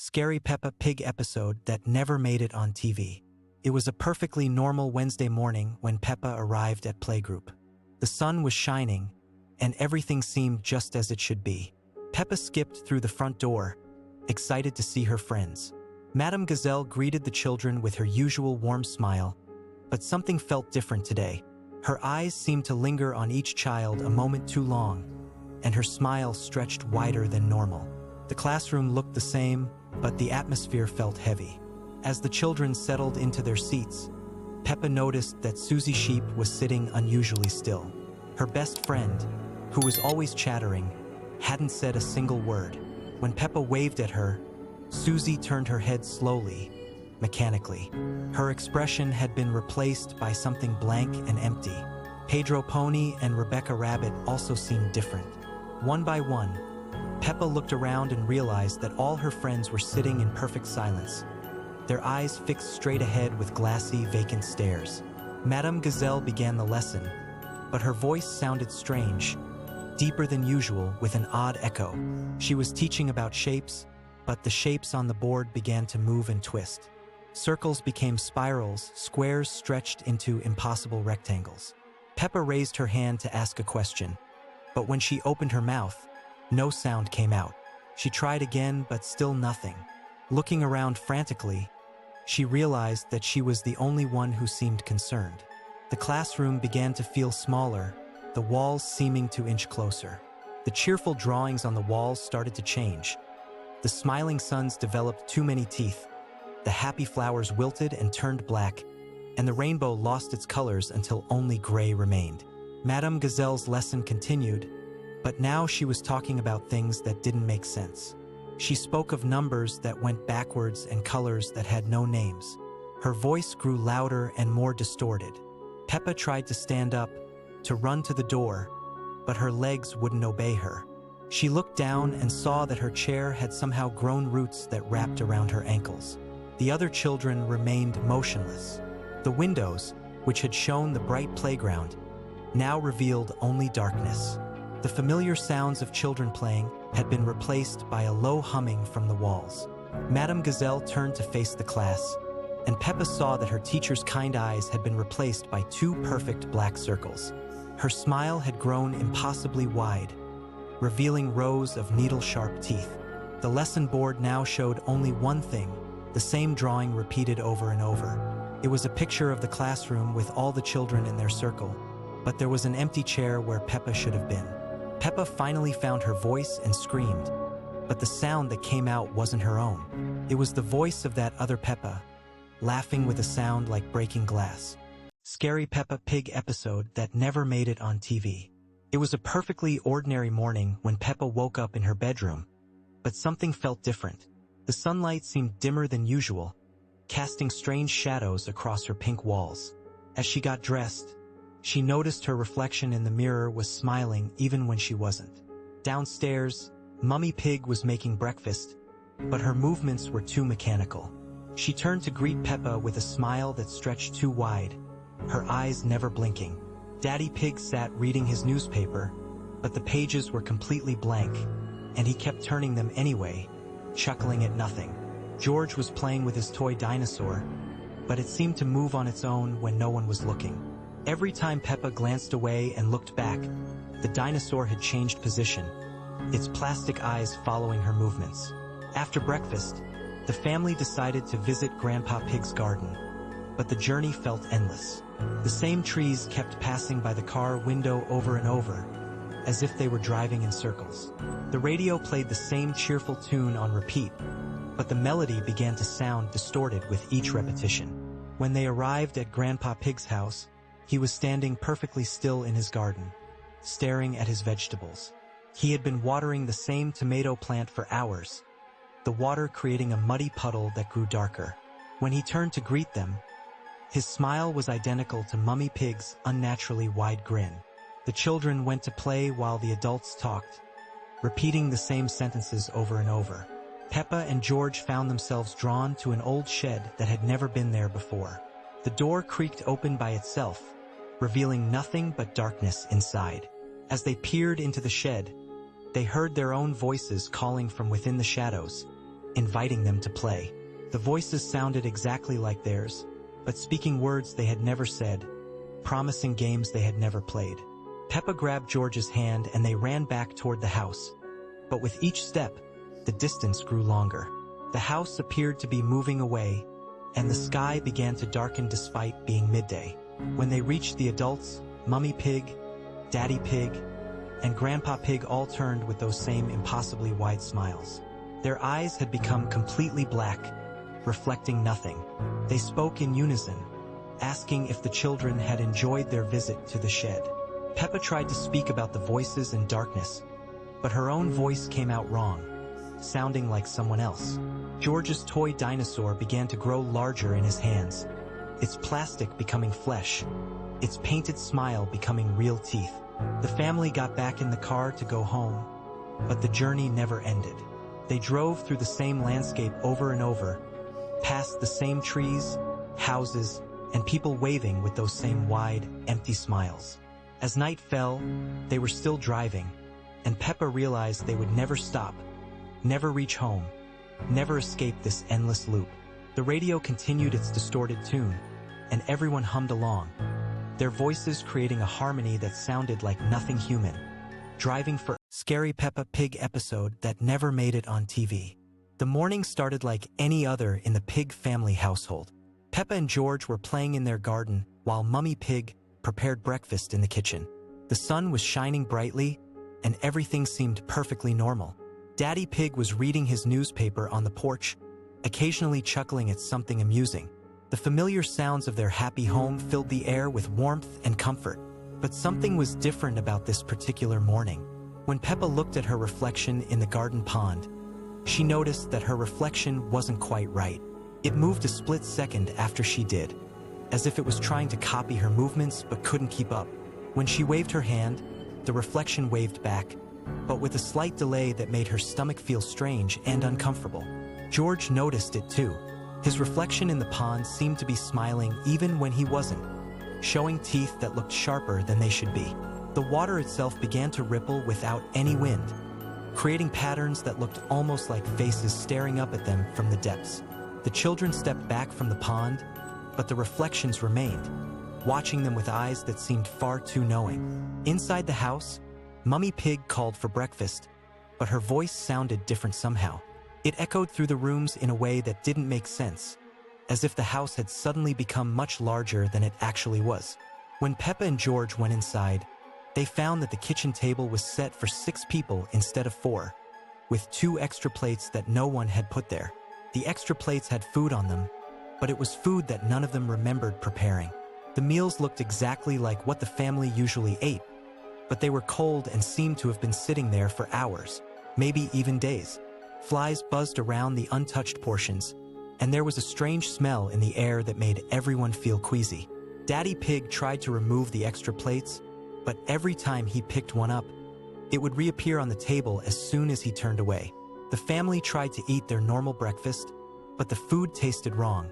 scary Peppa Pig episode that never made it on TV. It was a perfectly normal Wednesday morning when Peppa arrived at playgroup. The sun was shining, and everything seemed just as it should be. Peppa skipped through the front door, excited to see her friends. Madame Gazelle greeted the children with her usual warm smile, but something felt different today. Her eyes seemed to linger on each child a moment too long, and her smile stretched wider than normal. The classroom looked the same, but the atmosphere felt heavy. As the children settled into their seats, Peppa noticed that Susie Sheep was sitting unusually still. Her best friend, who was always chattering, hadn't said a single word. When Peppa waved at her, Susie turned her head slowly, mechanically. Her expression had been replaced by something blank and empty. Pedro Pony and Rebecca Rabbit also seemed different. One by one, Peppa looked around and realized that all her friends were sitting in perfect silence, their eyes fixed straight ahead with glassy, vacant stares. Madame Gazelle began the lesson, but her voice sounded strange, deeper than usual with an odd echo. She was teaching about shapes, but the shapes on the board began to move and twist. Circles became spirals, squares stretched into impossible rectangles. Peppa raised her hand to ask a question, but when she opened her mouth, no sound came out. She tried again, but still nothing. Looking around frantically, she realized that she was the only one who seemed concerned. The classroom began to feel smaller, the walls seeming to inch closer. The cheerful drawings on the walls started to change. The smiling suns developed too many teeth. The happy flowers wilted and turned black, and the rainbow lost its colors until only gray remained. Madame Gazelle's lesson continued, but now she was talking about things that didn't make sense. She spoke of numbers that went backwards and colors that had no names. Her voice grew louder and more distorted. Peppa tried to stand up, to run to the door, but her legs wouldn't obey her. She looked down and saw that her chair had somehow grown roots that wrapped around her ankles. The other children remained motionless. The windows, which had shown the bright playground, now revealed only darkness. The familiar sounds of children playing had been replaced by a low humming from the walls. Madame Gazelle turned to face the class, and Peppa saw that her teacher's kind eyes had been replaced by two perfect black circles. Her smile had grown impossibly wide, revealing rows of needle-sharp teeth. The lesson board now showed only one thing, the same drawing repeated over and over. It was a picture of the classroom with all the children in their circle, but there was an empty chair where Peppa should have been. Peppa finally found her voice and screamed, but the sound that came out wasn't her own. It was the voice of that other Peppa, laughing with a sound like breaking glass. Scary Peppa Pig episode that never made it on TV. It was a perfectly ordinary morning when Peppa woke up in her bedroom, but something felt different. The sunlight seemed dimmer than usual, casting strange shadows across her pink walls. As she got dressed, she noticed her reflection in the mirror was smiling even when she wasn't. Downstairs, Mummy Pig was making breakfast, but her movements were too mechanical. She turned to greet Peppa with a smile that stretched too wide, her eyes never blinking. Daddy Pig sat reading his newspaper, but the pages were completely blank, and he kept turning them anyway, chuckling at nothing. George was playing with his toy dinosaur, but it seemed to move on its own when no one was looking. Every time Peppa glanced away and looked back, the dinosaur had changed position, its plastic eyes following her movements. After breakfast, the family decided to visit Grandpa Pig's garden, but the journey felt endless. The same trees kept passing by the car window over and over, as if they were driving in circles. The radio played the same cheerful tune on repeat, but the melody began to sound distorted with each repetition. When they arrived at Grandpa Pig's house, he was standing perfectly still in his garden, staring at his vegetables. He had been watering the same tomato plant for hours, the water creating a muddy puddle that grew darker. When he turned to greet them, his smile was identical to Mummy Pig's unnaturally wide grin. The children went to play while the adults talked, repeating the same sentences over and over. Peppa and George found themselves drawn to an old shed that had never been there before. The door creaked open by itself, revealing nothing but darkness inside. As they peered into the shed, they heard their own voices calling from within the shadows. inviting them to play. The voices sounded exactly like theirs, but speaking words they had never said, promising games they had never played. Peppa grabbed George's hand and they ran back toward the house. But with each step, the distance grew longer. The house appeared to be moving away, and the sky began to darken despite being midday. When they reached the adults, Mummy Pig, Daddy Pig, and Grandpa Pig all turned with those same impossibly wide smiles. Their eyes had become completely black, reflecting nothing. They spoke in unison, asking if the children had enjoyed their visit to the shed. Peppa tried to speak about the voices and darkness, but her own voice came out wrong, sounding like someone else. George's toy dinosaur began to grow larger in his hands, its plastic becoming flesh, its painted smile becoming real teeth. The family got back in the car to go home, but the journey never ended. They drove through the same landscape over and over, past the same trees, houses, and people waving with those same wide, empty smiles. As night fell, they were still driving, and Peppa realized they would never stop, never reach home, never escape this endless loop. The radio continued its distorted tune, and everyone hummed along, their voices creating a harmony that sounded like nothing human. Driving for Scary Peppa Pig episode that never made it on TV. The morning started like any other in the Pig family household. Peppa and George were playing in their garden while Mummy Pig prepared breakfast in the kitchen. The sun was shining brightly, and everything seemed perfectly normal. Daddy Pig was reading his newspaper on the porch, occasionally chuckling at something amusing. The familiar sounds of their happy home filled the air with warmth and comfort. But something was different about this particular morning. When Peppa looked at her reflection in the garden pond, she noticed that her reflection wasn't quite right. It moved a split second after she did, as if it was trying to copy her movements but couldn't keep up. When she waved her hand, the reflection waved back, but with a slight delay that made her stomach feel strange and uncomfortable. George noticed it too. His reflection in the pond seemed to be smiling even when he wasn't, showing teeth that looked sharper than they should be. The water itself began to ripple without any wind, creating patterns that looked almost like faces staring up at them from the depths. The children stepped back from the pond, but the reflections remained, watching them with eyes that seemed far too knowing. Inside the house, Mummy Pig called for breakfast, but her voice sounded different somehow. It echoed through the rooms in a way that didn't make sense, as if the house had suddenly become much larger than it actually was. When Peppa and George went inside, they found that the kitchen table was set for 6 people instead of 4, with 2 extra plates that no one had put there. The extra plates had food on them, but it was food that none of them remembered preparing. The meals looked exactly like what the family usually ate, but they were cold and seemed to have been sitting there for hours, maybe even days. Flies buzzed around the untouched portions, and there was a strange smell in the air that made everyone feel queasy. Daddy Pig tried to remove the extra plates, but every time he picked one up, it would reappear on the table as soon as he turned away. The family tried to eat their normal breakfast, but the food tasted wrong,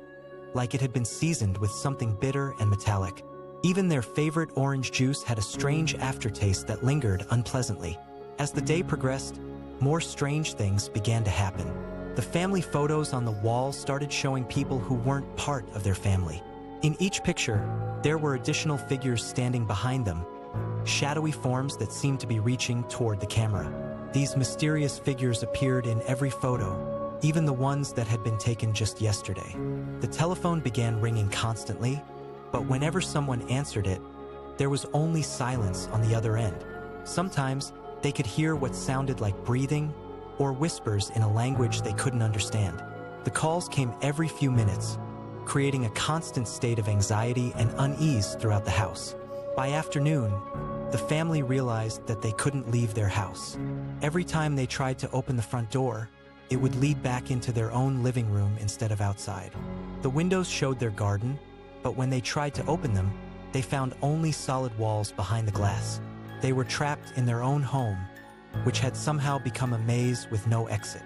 like it had been seasoned with something bitter and metallic. Even their favorite orange juice had a strange aftertaste that lingered unpleasantly. As the day progressed, more strange things began to happen. The family photos on the wall started showing people who weren't part of their family. In each picture, there were additional figures standing behind them, shadowy forms that seemed to be reaching toward the camera. These mysterious figures appeared in every photo, even the ones that had been taken just yesterday. The telephone began ringing constantly, but whenever someone answered it, there was only silence on the other end. Sometimes, they could hear what sounded like breathing or whispers in a language they couldn't understand. The calls came every few minutes, creating a constant state of anxiety and unease throughout the house. By afternoon, the family realized that they couldn't leave their house. Every time they tried to open the front door, it would lead back into their own living room instead of outside. The windows showed their garden, but when they tried to open them, they found only solid walls behind the glass. They were trapped in their own home, which had somehow become a maze with no exit.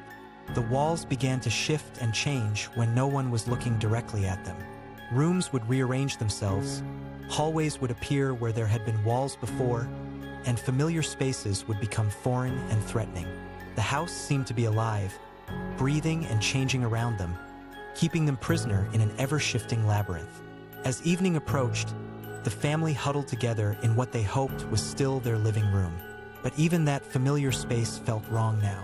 The walls began to shift and change when no one was looking directly at them. Rooms would rearrange themselves, hallways would appear where there had been walls before, and familiar spaces would become foreign and threatening. The house seemed to be alive, breathing and changing around them, keeping them prisoner in an ever-shifting labyrinth. As evening approached, the family huddled together in what they hoped was still their living room. But even that familiar space felt wrong now.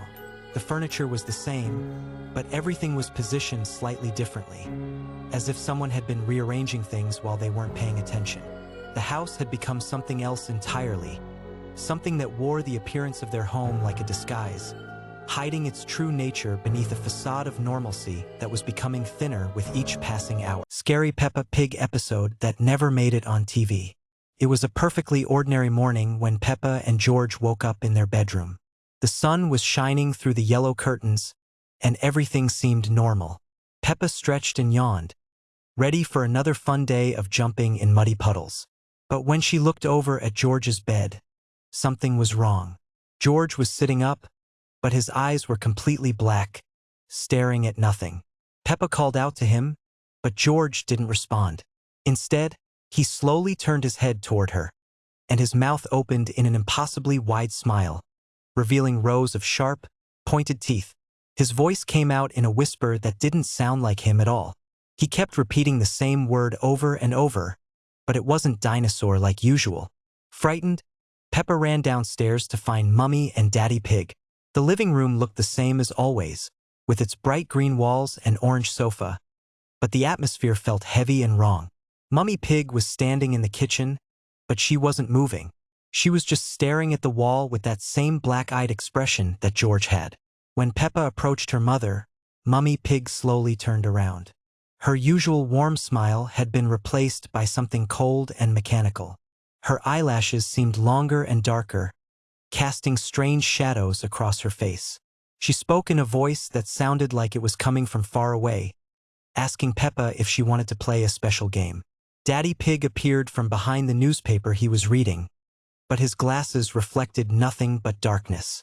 The furniture was the same, but everything was positioned slightly differently, as if someone had been rearranging things while they weren't paying attention. The house had become something else entirely, something that wore the appearance of their home like a disguise, hiding its true nature beneath a facade of normalcy that was becoming thinner with each passing hour. Scary Peppa Pig episode that never made it on TV. It was a perfectly ordinary morning when Peppa and George woke up in their bedroom. The sun was shining through the yellow curtains, and everything seemed normal. Peppa stretched and yawned, ready for another fun day of jumping in muddy puddles. But when she looked over at George's bed, something was wrong. George was sitting up, but his eyes were completely black, staring at nothing. Peppa called out to him, but George didn't respond. Instead, he slowly turned his head toward her, and his mouth opened in an impossibly wide smile, revealing rows of sharp, pointed teeth. His voice came out in a whisper that didn't sound like him at all. He kept repeating the same word over and over, but it wasn't dinosaur like usual. Frightened, Peppa ran downstairs to find Mummy and Daddy Pig. The living room looked the same as always, with its bright green walls and orange sofa, but the atmosphere felt heavy and wrong. Mummy Pig was standing in the kitchen, but she wasn't moving. She was just staring at the wall with that same black-eyed expression that George had. When Peppa approached her mother, Mummy Pig slowly turned around. Her usual warm smile had been replaced by something cold and mechanical. Her eyelashes seemed longer and darker, casting strange shadows across her face. She spoke in a voice that sounded like it was coming from far away, asking Peppa if she wanted to play a special game. Daddy Pig appeared from behind the newspaper he was reading, but his glasses reflected nothing but darkness.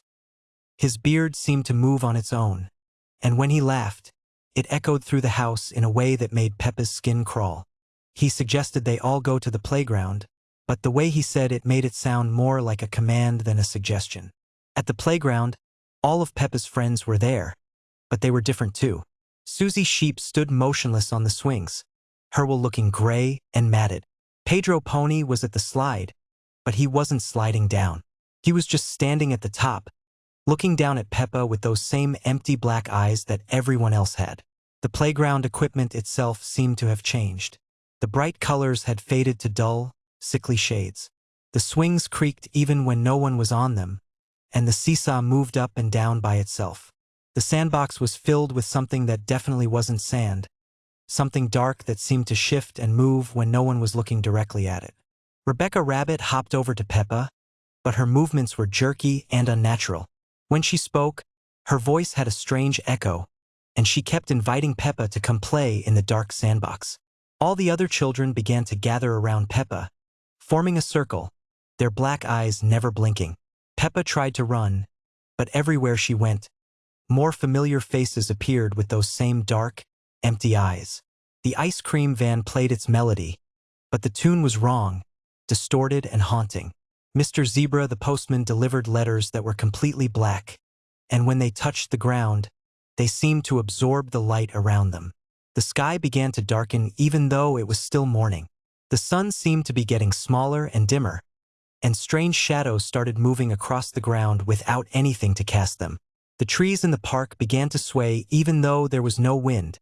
His beard seemed to move on its own, and when he laughed, it echoed through the house in a way that made Peppa's skin crawl. He suggested they all go to the playground, but the way he said it made it sound more like a command than a suggestion. At the playground, all of Peppa's friends were there, but they were different too. Susie Sheep stood motionless on the swings, Herwell looking gray and matted. Pedro Pony was at the slide, but he wasn't sliding down. He was just standing at the top, looking down at Peppa with those same empty black eyes that everyone else had. The playground equipment itself seemed to have changed. The bright colors had faded to dull, sickly shades. The swings creaked even when no one was on them, and the seesaw moved up and down by itself. The sandbox was filled with something that definitely wasn't sand, something dark that seemed to shift and move when no one was looking directly at it. Rebecca Rabbit hopped over to Peppa, but her movements were jerky and unnatural. When she spoke, her voice had a strange echo, and she kept inviting Peppa to come play in the dark sandbox. All the other children began to gather around Peppa, forming a circle, their black eyes never blinking. Peppa tried to run, but everywhere she went, more familiar faces appeared with those same dark, empty eyes. The ice cream van played its melody, but the tune was wrong, distorted and haunting. Mr. Zebra the postman delivered letters that were completely black, and when they touched the ground, they seemed to absorb the light around them. The sky began to darken even though it was still morning. The sun seemed to be getting smaller and dimmer, and strange shadows started moving across the ground without anything to cast them. The trees in the park began to sway even though there was no wind,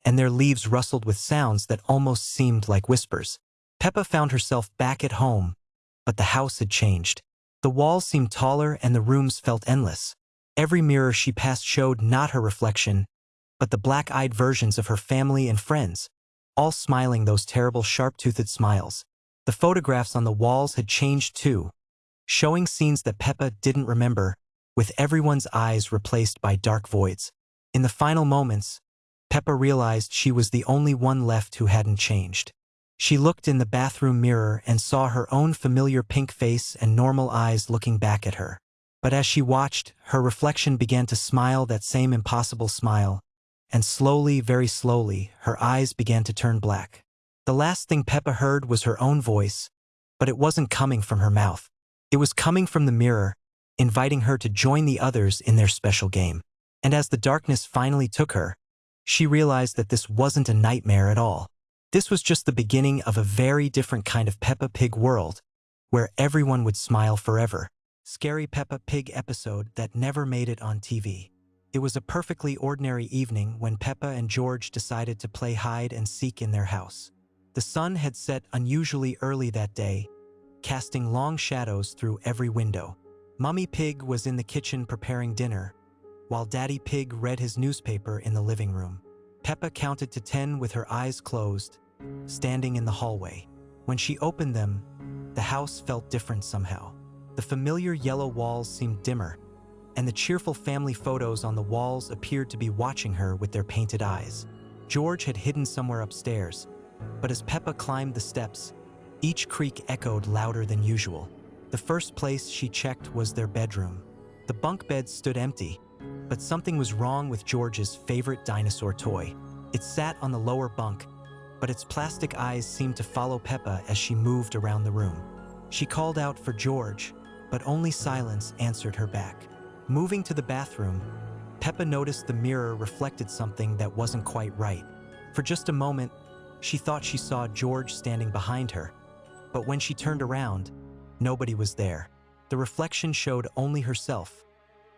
and their leaves rustled with sounds that almost seemed like whispers. Peppa found herself back at home, but the house had changed. The walls seemed taller and the rooms felt endless. Every mirror she passed showed not her reflection, but the black-eyed versions of her family and friends, all smiling those terrible sharp-toothed smiles. The photographs on the walls had changed too, showing scenes that Peppa didn't remember, with everyone's eyes replaced by dark voids. In the final moments, Peppa realized she was the only one left who hadn't changed. She looked in the bathroom mirror and saw her own familiar pink face and normal eyes looking back at her. But as she watched, her reflection began to smile that same impossible smile, and slowly, very slowly, her eyes began to turn black. The last thing Peppa heard was her own voice, but it wasn't coming from her mouth. It was coming from the mirror, inviting her to join the others in their special game. And as the darkness finally took her, she realized that this wasn't a nightmare at all. This was just the beginning of a very different kind of Peppa Pig world, where everyone would smile forever. Scary Peppa Pig episode that never made it on TV. It was a perfectly ordinary evening when Peppa and George decided to play hide and seek in their house. The sun had set unusually early that day, casting long shadows through every window. Mummy Pig was in the kitchen preparing dinner, while Daddy Pig read his newspaper in the living room. Peppa counted to 10 with her eyes closed, standing in the hallway. When she opened them, the house felt different somehow. The familiar yellow walls seemed dimmer, and the cheerful family photos on the walls appeared to be watching her with their painted eyes. George had hidden somewhere upstairs, but as Peppa climbed the steps, each creak echoed louder than usual. The first place she checked was their bedroom. The bunk bed stood empty, but something was wrong with George's favorite dinosaur toy. It sat on the lower bunk, but its plastic eyes seemed to follow Peppa as she moved around the room. She called out for George, but only silence answered her back. Moving to the bathroom, Peppa noticed the mirror reflected something that wasn't quite right. For just a moment, she thought she saw George standing behind her, but when she turned around, nobody was there. The reflection showed only herself,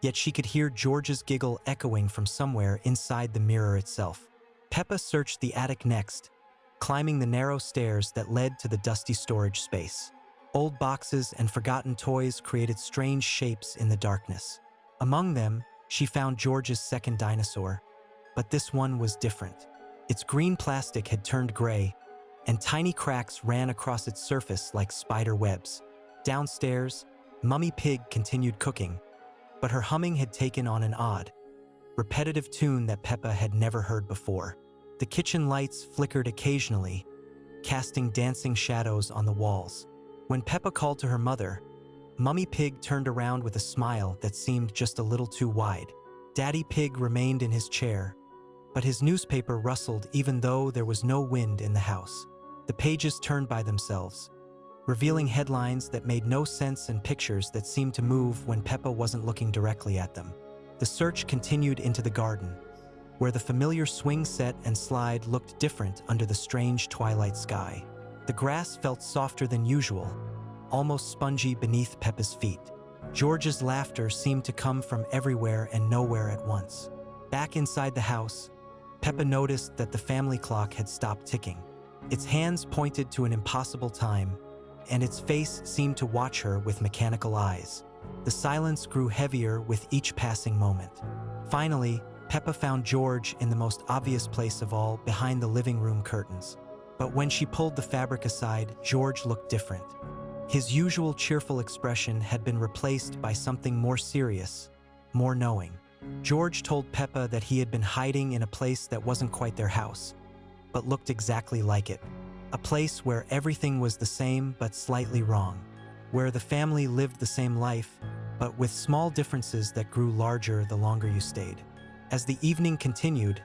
yet she could hear George's giggle echoing from somewhere inside the mirror itself. Peppa searched the attic next, climbing the narrow stairs that led to the dusty storage space. Old boxes and forgotten toys created strange shapes in the darkness. Among them, she found George's second dinosaur, but this one was different. Its green plastic had turned gray, and tiny cracks ran across its surface like spider webs. Downstairs, Mummy Pig continued cooking, but her humming had taken on an odd, repetitive tune that Peppa had never heard before. The kitchen lights flickered occasionally, casting dancing shadows on the walls. When Peppa called to her mother, Mummy Pig turned around with a smile that seemed just a little too wide. Daddy Pig remained in his chair, but his newspaper rustled even though there was no wind in the house. The pages turned by themselves, revealing headlines that made no sense and pictures that seemed to move when Peppa wasn't looking directly at them. The search continued into the garden, where the familiar swing set and slide looked different under the strange twilight sky. The grass felt softer than usual, almost spongy beneath Peppa's feet. George's laughter seemed to come from everywhere and nowhere at once. Back inside the house, Peppa noticed that the family clock had stopped ticking. Its hands pointed to an impossible time, and its face seemed to watch her with mechanical eyes. The silence grew heavier with each passing moment. Finally, Peppa found George in the most obvious place of all, behind the living room curtains. But when she pulled the fabric aside, George looked different. His usual cheerful expression had been replaced by something more serious, more knowing. George told Peppa that he had been hiding in a place that wasn't quite their house, but looked exactly like it. A place where everything was the same but slightly wrong, where the family lived the same life, but with small differences that grew larger the longer you stayed. As the evening continued,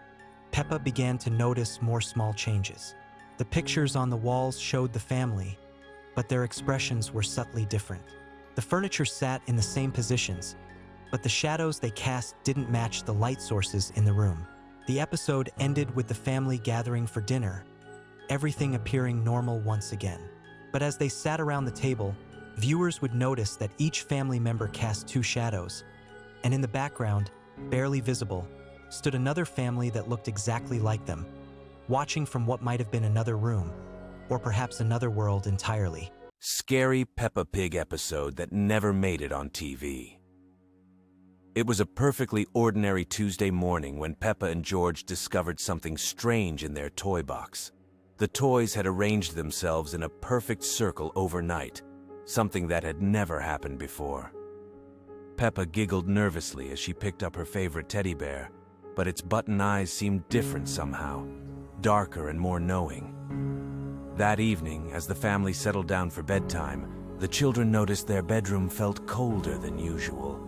Peppa began to notice more small changes. The pictures on the walls showed the family, but their expressions were subtly different. The furniture sat in the same positions, but the shadows they cast didn't match the light sources in the room. The episode ended with the family gathering for dinner, everything appearing normal once again. But as they sat around the table, viewers would notice that each family member cast two shadows, and in the background, barely visible, stood another family that looked exactly like them, watching from what might have been another room, or perhaps another world entirely. Scary Peppa Pig episode that never made it on TV. It was a perfectly ordinary Tuesday morning when Peppa and George discovered something strange in their toy box. The toys had arranged themselves in a perfect circle overnight, something that had never happened before. Peppa giggled nervously as she picked up her favorite teddy bear, but its button eyes seemed different somehow, darker and more knowing. That evening, as the family settled down for bedtime, the children noticed their bedroom felt colder than usual.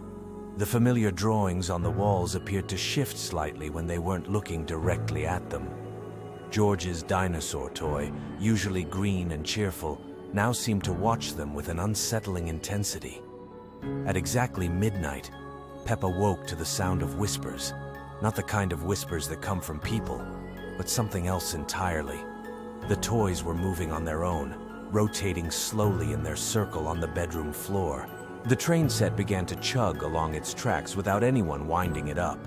The familiar drawings on the walls appeared to shift slightly when they weren't looking directly at them. George's dinosaur toy, usually green and cheerful, now seemed to watch them with an unsettling intensity. At exactly midnight, Peppa woke to the sound of whispers. Not the kind of whispers that come from people, but something else entirely. The toys were moving on their own, rotating slowly in their circle on the bedroom floor. The train set began to chug along its tracks without anyone winding it up,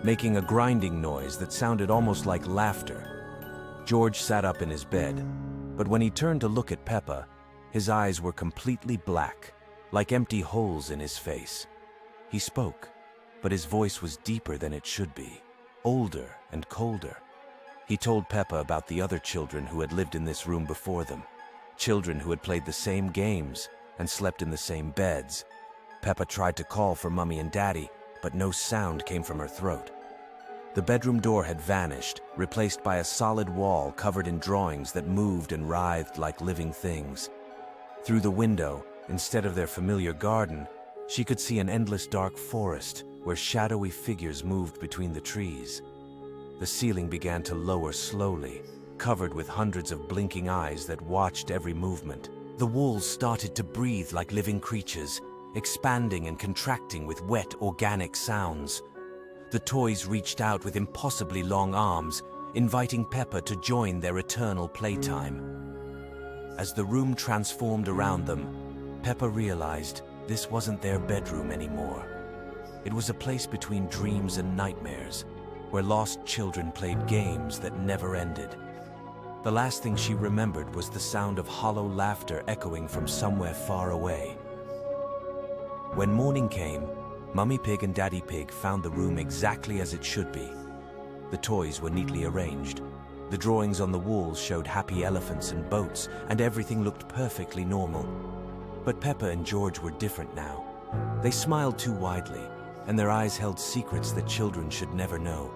making a grinding noise that sounded almost like laughter. George sat up in his bed, but when he turned to look at Peppa, his eyes were completely black, like empty holes in his face. He spoke, but his voice was deeper than it should be, older and colder. He told Peppa about the other children who had lived in this room before them, children who had played the same games and slept in the same beds. Peppa tried to call for Mummy and Daddy, but no sound came from her throat. The bedroom door had vanished, replaced by a solid wall covered in drawings that moved and writhed like living things. Through the window, instead of their familiar garden, she could see an endless dark forest where shadowy figures moved between the trees. The ceiling began to lower slowly, covered with hundreds of blinking eyes that watched every movement. The walls started to breathe like living creatures, expanding and contracting with wet, organic sounds. The toys reached out with impossibly long arms, inviting Peppa to join their eternal playtime. As the room transformed around them, Peppa realized this wasn't their bedroom anymore. It was a place between dreams and nightmares, where lost children played games that never ended. The last thing she remembered was the sound of hollow laughter echoing from somewhere far away. When morning came, Mummy Pig and Daddy Pig found the room exactly as it should be. The toys were neatly arranged. The drawings on the walls showed happy elephants and boats, and everything looked perfectly normal. But Peppa and George were different now. They smiled too widely, and their eyes held secrets that children should never know.